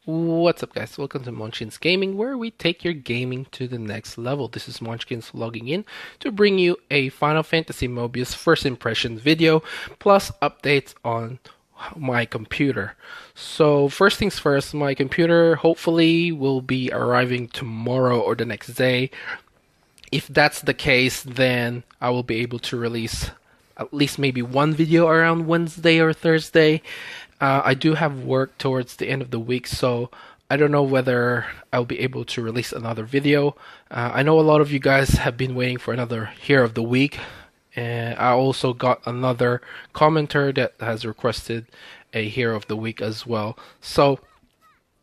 What's up, guys? Welcome to Munchkin's Gaming, where we take your gaming to the next level. This is Munchkin's logging in to bring you a Final Fantasy Mobius first impressions video, plus updates on my computer. So first things first, my computer hopefully will be arriving tomorrow or the next day. If that's the case, then I will be able to release at least maybe one video around Wednesday or Thursday. I do have work towards the end of the week, so I don't know whether I'll be able to release another video. I know a lot of you guys have been waiting for another Hero of the Week, and I also got another commenter that has requested a Hero of the Week as well. So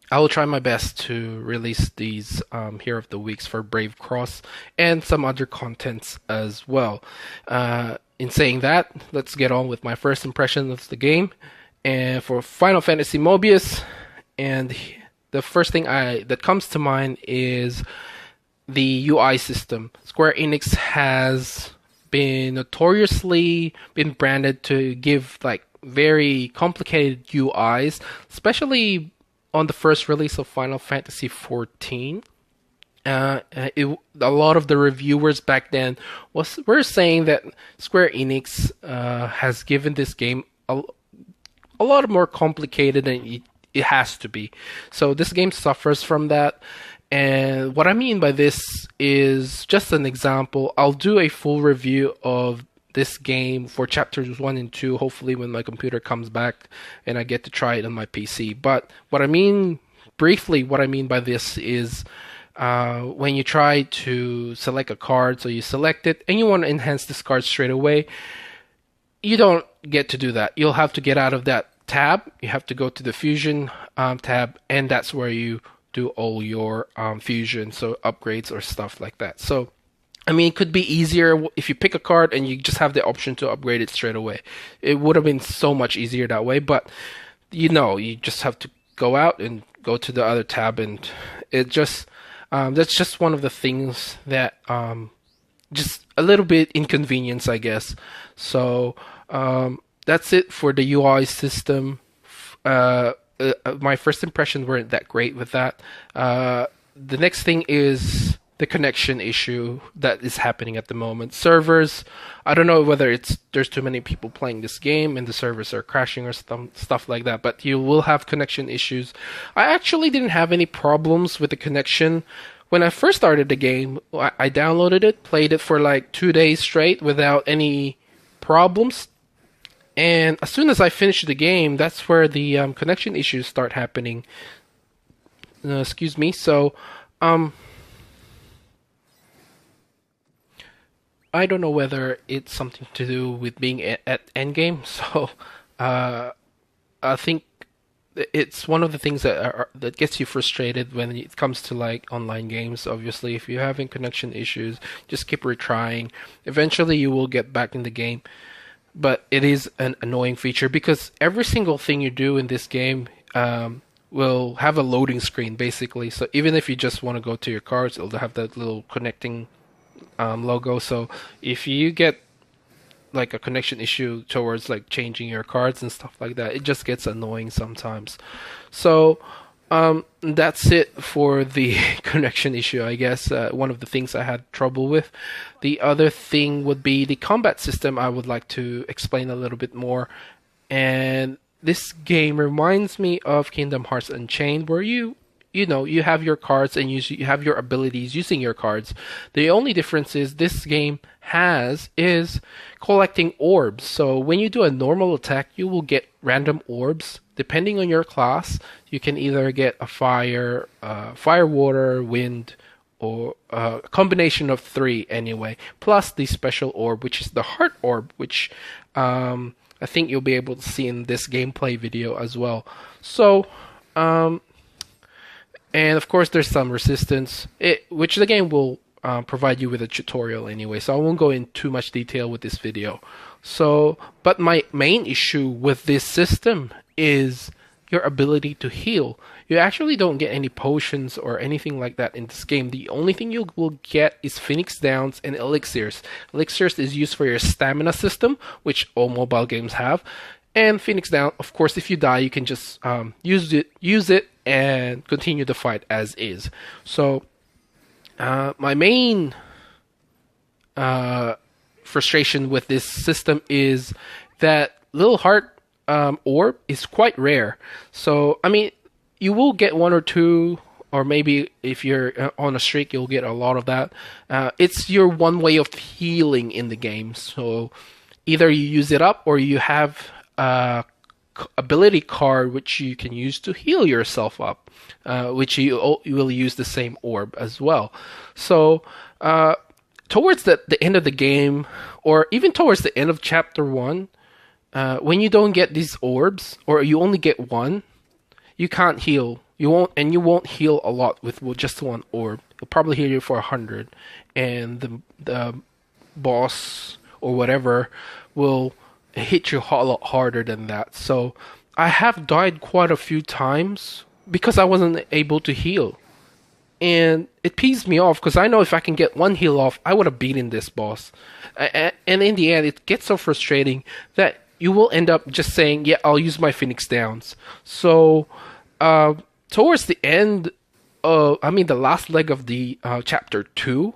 I will try my best to release these Hero of the Weeks for Brave Cross and some other contents as well. In saying that, let's get on with my first impression of the game. And for Final Fantasy Mobius, and the first thing that comes to mind is the UI system. Square Enix has been notoriously been branded to give like very complicated UIs, especially on the first release of Final Fantasy XIV. A lot of the reviewers back then were saying that Square Enix has given this game a lot more complicated than it has to be. So this game suffers from that. And what I mean by this is just an example. I'll do a full review of this game for chapters 1 and 2, hopefully when my computer comes back and I get to try it on my PC. But what I mean by this is when you try to select a card, so you select it and you want to enhance this card straight away, you don't get to do that. You'll have to get out of that tab. You have to go to the fusion tab, and that's where you do all your fusion, so upgrades or stuff like that. So I mean, it could be easier if you pick a card and you just have the option to upgrade it straight away. It would have been so much easier that way, but you just have to go out and go to the other tab, and it just that's just one of the things that just a little bit inconvenience, I guess. So that's it for the UI system. My first impressions weren't that great with that. The next thing is the connection issue that is happening at the moment. Servers, I don't know whether there's too many people playing this game and the servers are crashing or stuff like that, but you will have connection issues. I actually didn't have any problems with the connection. When I first started the game, I downloaded it, played it for like 2 days straight without any problems. And as soon as I finished the game, that's where the connection issues start happening. Excuse me. So, I don't know whether it's something to do with being at endgame. So, I think it's one of the things that gets you frustrated when it comes to like online games. Obviously, if you're having connection issues, just keep retrying. Eventually, you will get back in the game. But it is an annoying feature because every single thing you do in this game will have a loading screen, basically. So even if you just want to go to your cards, it'll have that little connecting logo. So if you get like a connection issue towards like changing your cards and stuff like that, it just gets annoying sometimes. So that's it for the connection issue, I guess. One of the things I had trouble with. The other thing would be the combat system. I would like to explain a little bit more. And this game reminds me of Kingdom Hearts Unchained, where you have your cards and you have your abilities using your cards. The only difference is this game is collecting orbs. So when you do a normal attack, you will get random orbs. Depending on your class, you can either get a fire, water, wind, or a combination of 3 anyway. Plus the special orb, which is the heart orb, which I think you'll be able to see in this gameplay video as well. So, and of course there's some resistance, which the game will provide you with a tutorial anyway. So I won't go in too much detail with this video. So, but my main issue with this system is your ability to heal. You actually don't get any potions or anything like that in this game. The only thing you will get is Phoenix Downs and Elixirs. Elixirs is used for your stamina system, which all mobile games have. And Phoenix Down, of course, if you die, you can just use it and continue the fight as is. So my main frustration with this system is that little heart orb is quite rare. So I mean, you will get one or two, or maybe if you're on a streak, you'll get a lot of that. It's your one way of healing in the game. So either you use it up, or you have a ability card which you can use to heal yourself up, which you will use the same orb as well. So towards the end of the game, or even towards the end of chapter 1, when you don't get these orbs, or you only get one, you can't heal. You won't heal a lot with just one orb. You'll probably heal you for 100, and the boss or whatever will hit you a lot harder than that. So I have died quite a few times because I wasn't able to heal. And it pees me off because I know if I can get one heal off, I would have beaten this boss. And in the end, it gets so frustrating that you will end up just saying, yeah, I'll use my Phoenix Downs. So towards the end, the last leg of the chapter 2,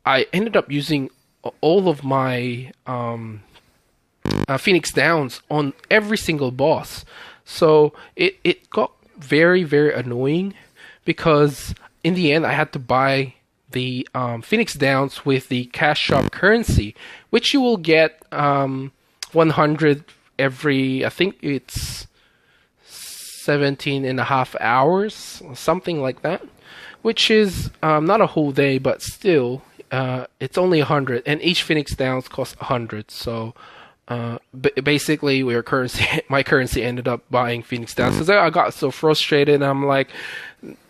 I ended up using all of my Phoenix Downs on every single boss. So it got very, very annoying because in the end I had to buy the Phoenix Downs with the cash shop currency, which you will get 100 every, I think it's 17 and a half hours, something like that, which is not a whole day, but still it's only 100, and each Phoenix Downs costs 100. So basically my currency ended up buying Phoenix Downs because I got so frustrated, and I'm like,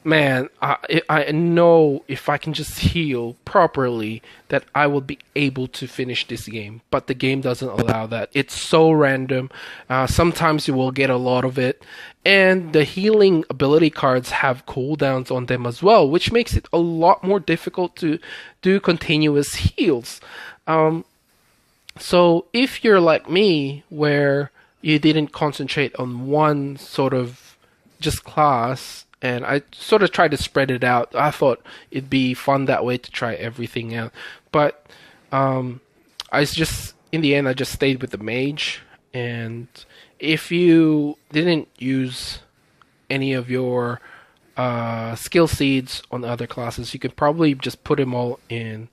man, I know if I can just heal properly that I will be able to finish this game, but the game doesn't allow that. It's so random. Sometimes you will get a lot of it, and the healing ability cards have cooldowns on them as well, which makes it a lot more difficult to do continuous heals. So if you're like me, where you didn't concentrate on one sort of just class, and I sort of tried to spread it out, I thought it'd be fun that way to try everything out. But in the end, I just stayed with the mage. And if you didn't use any of your skill seeds on other classes, you could probably just put them all in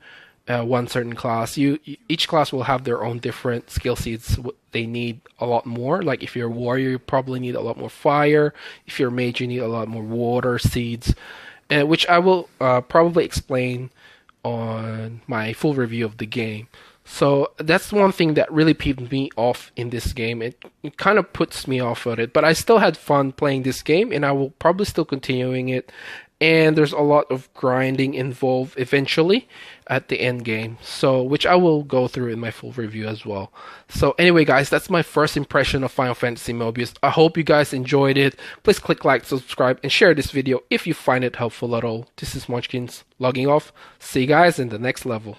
one certain class. Each class will have their own different skill seeds. They need a lot more. Like if you're a warrior, you probably need a lot more fire. If you're a mage, you need a lot more water seeds, which I will probably explain on my full review of the game. So that's one thing that really peeved me off in this game. It kind of puts me off of it, but I still had fun playing this game, and I will probably still continuing it. And there's a lot of grinding involved eventually at the end game, so which I will go through in my full review as well. So anyway, guys, that's my first impression of Final Fantasy Mobius. I hope you guys enjoyed it. Please click like, subscribe, and share this video if you find it helpful at all. This is Munchkins logging off. See you guys in the next level.